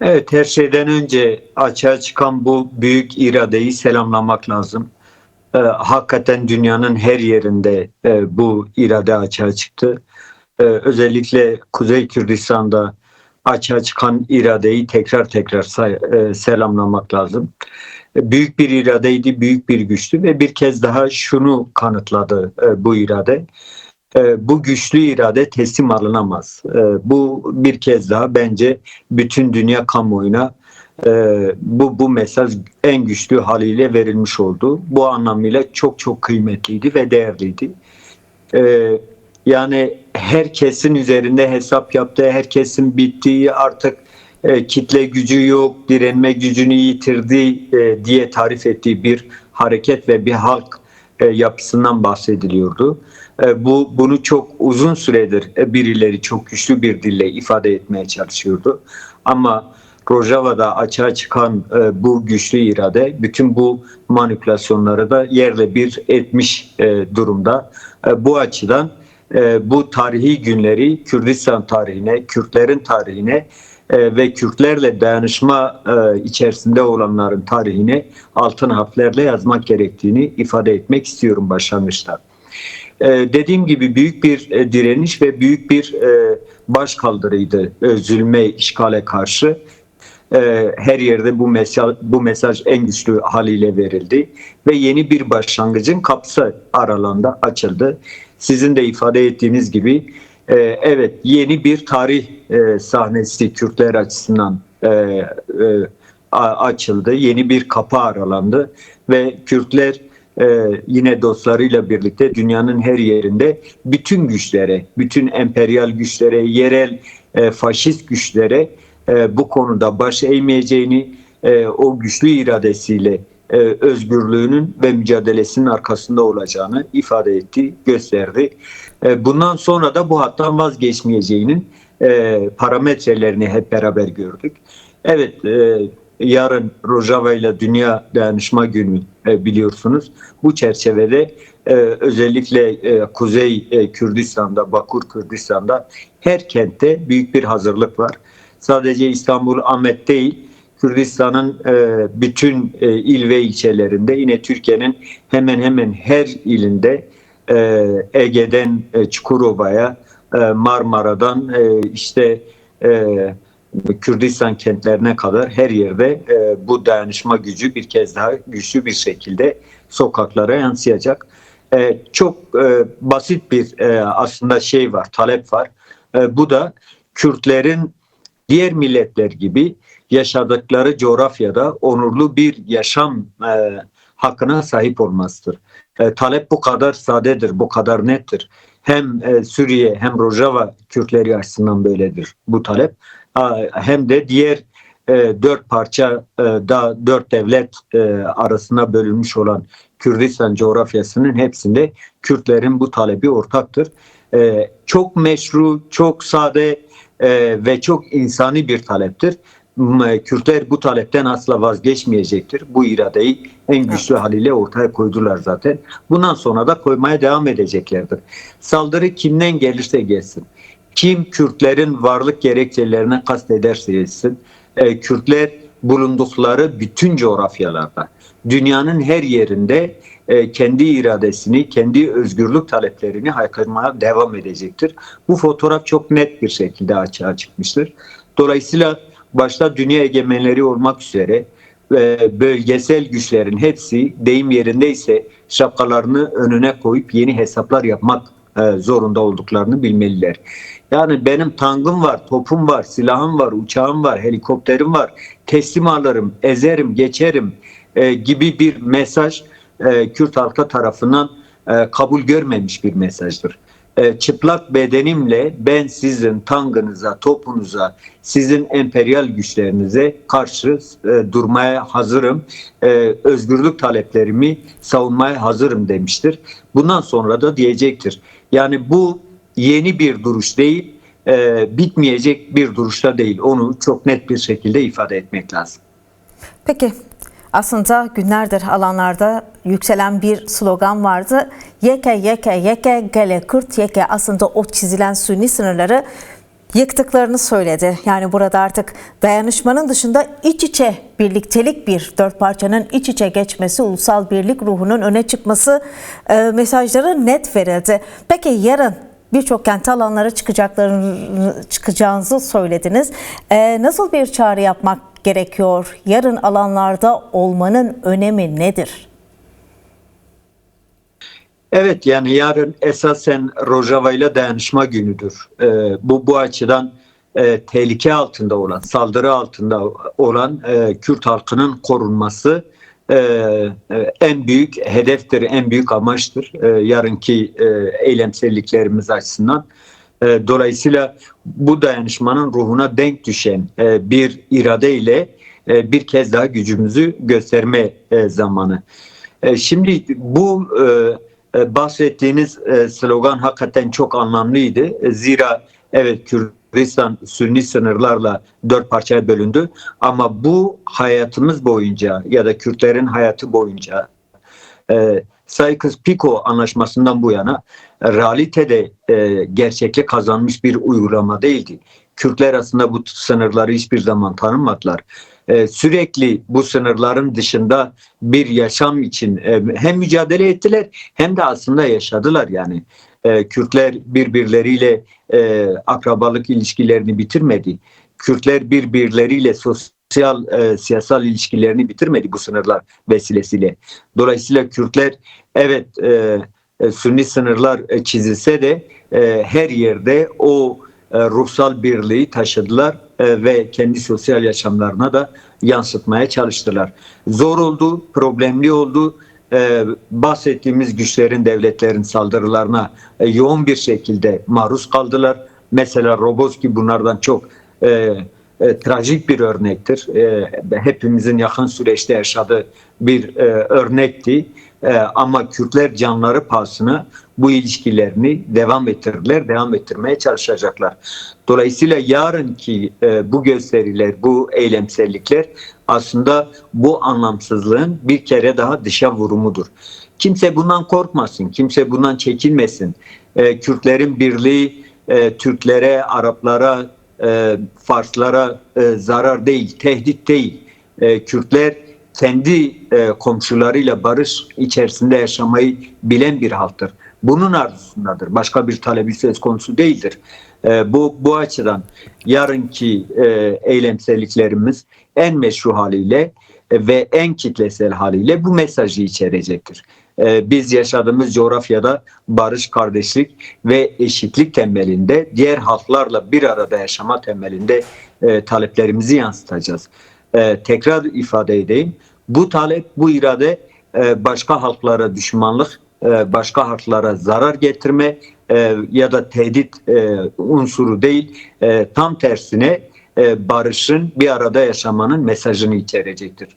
Evet, her şeyden önce açığa çıkan bu büyük iradeyi selamlamak lazım. Hakikaten dünyanın her yerinde bu irade açığa çıktı. Özellikle Kuzey Kürdistan'da açığa çıkan iradeyi tekrar tekrar selamlamak lazım. Büyük bir iradeydi, büyük bir güçtü ve bir kez daha şunu kanıtladı bu irade. Bu güçlü irade teslim alınamaz. Bu bir kez daha bence bütün dünya kamuoyuna bu mesaj en güçlü haliyle verilmiş oldu. Bu anlamıyla çok çok kıymetliydi ve değerliydi. E, Yani herkesin üzerinde hesap yaptığı, herkesin bittiği, artık kitle gücü yok, direnme gücünü yitirdi diye tarif ettiği bir hareket ve bir halk yapısından bahsediliyordu. Bunu çok uzun süredir birileri çok güçlü bir dille ifade etmeye çalışıyordu. Ama Rojava'da açığa çıkan bu güçlü irade bütün bu manipülasyonları da yerle bir etmiş durumda. Bu açıdan bu tarihi günleri Kürdistan tarihine, Kürtlerin tarihine ve Kürtlerle dayanışma içerisinde olanların tarihine altın harflerle yazmak gerektiğini ifade etmek istiyorum başlangıçta. Dediğim gibi büyük bir direniş ve büyük bir başkaldırıydı zulme, işgale karşı. Her yerde bu mesaj en güçlü haliyle verildi ve yeni bir başlangıcın kapısı aralarında açıldı. Sizin de ifade ettiğiniz gibi evet, yeni bir tarih sahnesi Kürtler açısından açıldı. Yeni bir kapı aralandı ve Kürtler yine dostlarıyla birlikte dünyanın her yerinde bütün güçlere, bütün emperyal güçlere, yerel faşist güçlere bu konuda baş eğmeyeceğini, o güçlü iradesiyle özgürlüğünün ve mücadelesinin arkasında olacağını ifade etti, gösterdi. Bundan sonra da bu hattan vazgeçmeyeceğinin parametrelerini hep beraber gördük. Evet, yarın Rojava ile Dünya Dayanışma Günü biliyorsunuz. Bu çerçevede özellikle Kuzey Kürdistan'da, Bakur Kürdistan'da her kentte büyük bir hazırlık var. Sadece İstanbul, Ahmet değil, Kürdistan'ın bütün il ve ilçelerinde, yine Türkiye'nin hemen hemen her ilinde, Ege'den Çukurova'ya, Marmara'dan işte Kürdistan kentlerine kadar her yerde bu dayanışma gücü bir kez daha güçlü bir şekilde sokaklara yansıyacak. Çok basit bir aslında şey var, talep var. Bu da Kürtlerin diğer milletler gibi yaşadıkları coğrafyada onurlu bir yaşam hakkına sahip olmasıdır. Talep bu kadar sadedir, bu kadar nettir. Hem Suriye hem Rojava Kürtleri açısından böyledir bu talep. Hem de diğer dört parça da dört devlet arasına bölünmüş olan Kürdistan coğrafyasının hepsinde Kürtlerin bu talebi ortaktır. Çok meşru, çok sade ve çok insani bir taleptir. Kürtler bu talepten asla vazgeçmeyecektir. Bu iradeyi en güçlü haliyle ortaya koydular zaten. Bundan sonra da koymaya devam edeceklerdir. Saldırı kimden gelirse gelsin, kim Kürtlerin varlık gerekçelerine kastederse etsin, Kürtler bulundukları bütün coğrafyalarda, dünyanın her yerinde kendi iradesini, kendi özgürlük taleplerini haykırmaya devam edecektir. Bu fotoğraf çok net bir şekilde açığa çıkmıştır. Dolayısıyla başta dünya egemenleri olmak üzere bölgesel güçlerin hepsi deyim yerindeyse şapkalarını önüne koyup yeni hesaplar yapmak zorunda olduklarını bilmeliler. Yani benim tankım var, topum var, silahım var, uçağım var, helikopterim var, teslim alırım, ezerim, geçerim gibi bir mesaj Kürt halkı tarafından kabul görmemiş bir mesajdır. Çıplak bedenimle ben sizin tankınıza, topunuza, sizin emperyal güçlerinize karşı durmaya hazırım, özgürlük taleplerimi savunmaya hazırım demiştir. Bundan sonra da diyecektir. Yani bu yeni bir duruş değil, bitmeyecek bir duruşta değil. Onu çok net bir şekilde ifade etmek lazım. Peki, aslında günlerdir alanlarda yükselen bir slogan vardı. Yeke yeke yeke gele Kürt yeke, aslında o çizilen suni sınırları yıktıklarını söyledi. Yani burada artık dayanışmanın dışında iç içe birliktelik, bir dört parçanın iç içe geçmesi, ulusal birlik ruhunun öne çıkması mesajları net verildi. Peki yarın birçok kent alanlara çıkacağınızı söylediniz. Nasıl bir çağrı yapmak gerekiyor? Yarın alanlarda olmanın önemi nedir? Evet, yani yarın esasen Rojava ile dayanışma günüdür. Bu açıdan tehlike altında olan, saldırı altında olan Kürt halkının korunması en büyük hedeftir, en büyük amaçtır yarınki eylemselliklerimiz açısından. Dolayısıyla bu dayanışmanın ruhuna denk düşen bir irade ile bir kez daha gücümüzü gösterme zamanı. Şimdi bu bahsettiğiniz slogan hakikaten çok anlamlıydı. Zira evet, Kürdistan Sünni sınırlarla dört parçaya bölündü. Ama bu hayatımız boyunca ya da Kürtlerin hayatı boyunca Sykes-Picot anlaşmasından bu yana realitede gerçeklik kazanmış bir uygulama değildi. Kürtler aslında bu sınırları hiçbir zaman tanımadılar. Sürekli bu sınırların dışında bir yaşam için hem mücadele ettiler hem de aslında yaşadılar yani. Kürtler birbirleriyle akrabalık ilişkilerini bitirmedi. Kürtler birbirleriyle siyasal ilişkilerini bitirmedi bu sınırlar vesilesiyle. Dolayısıyla Kürtler evet Sünni sınırlar çizilse de her yerde o ruhsal birliği taşıdılar ve kendi sosyal yaşamlarına da yansıtmaya çalıştılar. Zor oldu, problemli oldu. Bahsettiğimiz güçlerin, devletlerin saldırılarına yoğun bir şekilde maruz kaldılar. Mesela Roboski bunlardan çok trajik bir örnektir. Hepimizin yakın süreçte yaşadığı bir örnekti. Ama Kürtler canları pahasına bu ilişkilerini devam ettirdiler, devam ettirmeye çalışacaklar. Dolayısıyla yarınki bu gösteriler, bu eylemsellikler aslında bu anlamsızlığın bir kere daha dışa vurumudur. Kimse bundan korkmasın, kimse bundan çekinmesin. Kürtlerin birliği Türklere, Araplara, Farslara zarar değil, tehdit değil. Kürtler kendi komşularıyla barış içerisinde yaşamayı bilen bir halktır. Bunun arzusundadır. Başka bir talebi söz konusu değildir. Bu açıdan yarınki eylemselliklerimiz en meşru haliyle ve en kitlesel haliyle bu mesajı içerecektir. Biz yaşadığımız coğrafyada barış, kardeşlik ve eşitlik temelinde, diğer halklarla bir arada yaşama temelinde taleplerimizi yansıtacağız. Tekrar ifade edeyim. Bu talep, bu irade başka halklara düşmanlık, başka halklara zarar getirme ya da tehdit unsuru değil, tam tersine barışın, bir arada yaşamanın mesajını içerecektir.